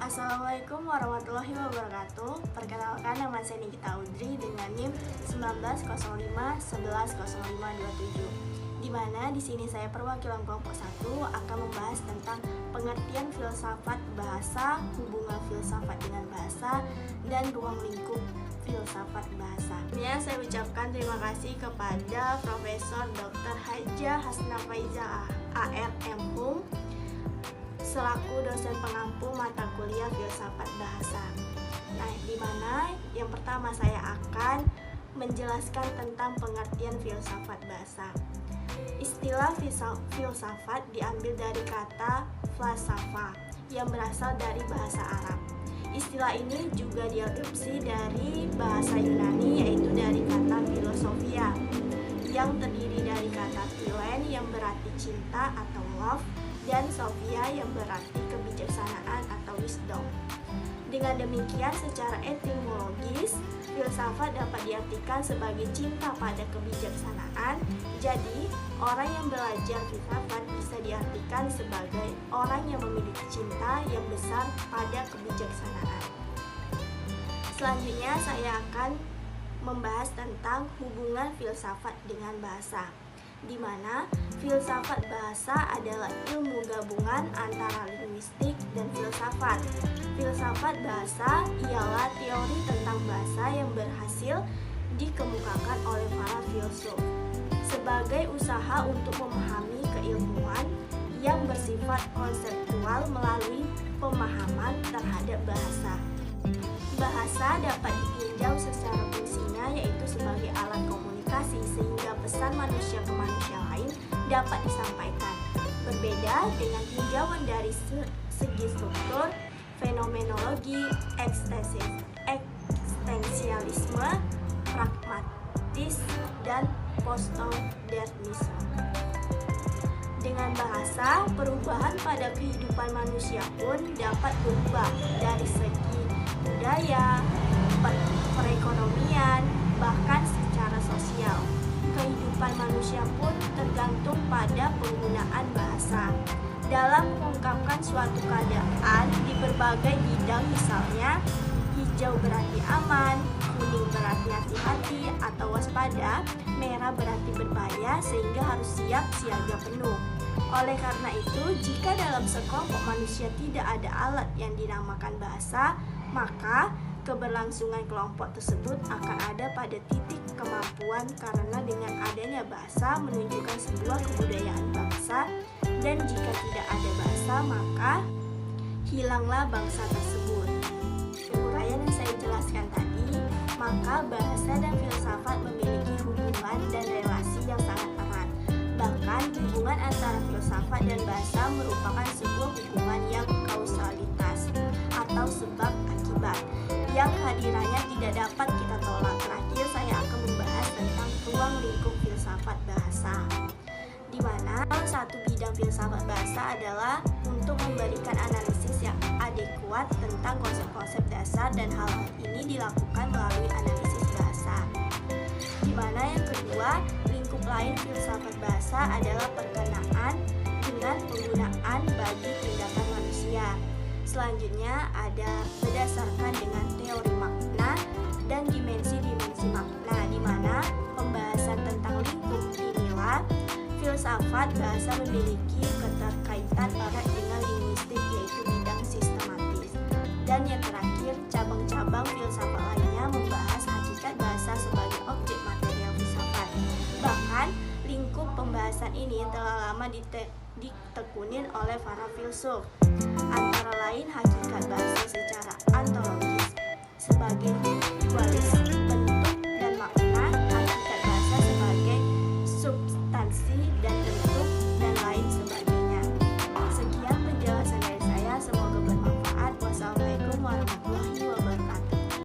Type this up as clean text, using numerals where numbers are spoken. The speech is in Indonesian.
Assalamualaikum warahmatullahi wabarakatuh. Perkenalkan, nama saya Nikita Udri dengan NIM 1905110527. Di mana di sini saya perwakilan kelompok 1 akan membahas tentang pengertian filsafat bahasa, hubungan filsafat dengan bahasa, dan ruang lingkup filsafat bahasa. Saya ucapkan terima kasih kepada Profesor Dr. Hajah Hasna Faiza ARM selaku dosen pengampu mata kuliah filsafat bahasa. Nah, di mana yang pertama saya akan menjelaskan tentang pengertian filsafat bahasa. Istilah filsafat diambil dari kata falsafa yang berasal dari bahasa Arab. Istilah ini juga diadopsi dari bahasa Yunani, yaitu dari kata filosofia yang terdiri dari kata philen yang berarti cinta atau love, dan sophia yang berarti kebijaksanaan atau wisdom. Dengan demikian, secara etimologis, filsafat dapat diartikan sebagai cinta pada kebijaksanaan. Jadi, orang yang belajar filsafat bisa diartikan sebagai orang yang memiliki cinta yang besar pada kebijaksanaan. Selanjutnya, saya akan membahas tentang hubungan filsafat dengan bahasa, di mana filsafat bahasa adalah ilmu gabungan antara linguistik dan filsafat. Filsafat bahasa ialah teori tentang bahasa yang berhasil dikemukakan oleh para filsuf sebagai usaha untuk memahami keilmuan yang bersifat konseptual melalui pemahaman terhadap bahasa. Bahasa dapat ditinjau secara fungsinya, yaitu sebagai alat komunikasi sehingga pesan manusia ke manusia lain dapat disampaikan. Berbeda dengan tinjauan dari segi struktur, fenomenologi, eksistensialisme, pragmatis, dan postmodernisme. Dengan bahasa, perubahan pada kehidupan manusia pun dapat berubah dari segi budaya, perekonomian, bahkan secara sosial. Kehidupan manusia pun tergantung pada penggunaan bahasa dalam mengungkapkan suatu keadaan di berbagai bidang, misalnya hijau berarti aman, kuning berarti hati-hati atau waspada, merah berarti berbahaya, sehingga harus siap siaga penuh. Oleh karena itu, jika dalam sekelompok manusia tidak ada alat yang dinamakan bahasa, maka keberlangsungan kelompok tersebut akan ada pada titik kemampuan, karena dengan adanya bahasa menunjukkan sebuah kebudayaan bangsa, dan jika tidak ada bahasa maka hilanglah bangsa tersebut. Uraian yang saya jelaskan tadi, maka bahasa dan filsafat memiliki hubungan dan relasi yang sangat erat. Bahkan hubungan antara filsafat dan bahasa merupakan sebuah hubungan yang kausalitas atau sebab akibat yang hadirannya tidak dapat kita tolak. Terakhir, saya akan membahas tentang ruang lingkup filsafat bahasa, di mana salah satu bidang filsafat bahasa adalah untuk memberikan analisis yang adekuat tentang konsep-konsep dasar, dan hal ini dilakukan melalui analisis bahasa. Di mana yang kedua, lingkup lain filsafat bahasa adalah perkenaan dengan penggunaan bagi tindakan manusia. Selanjutnya ada berdasarkan dengan teori makna dan dimensi-dimensi makna, di mana pembahasan tentang lingkup inilah filsafat bahasa memiliki keterkaitan erat dengan linguistik, yaitu bidang sistematis. Dan yang terakhir, cabang-cabang filsafat lainnya membahas hakikat bahasa sebagai objek material filsafat. Bahkan lingkup pembahasan ini telah lama ditekunin oleh para filsuf, antara lain hakikat bahasa secara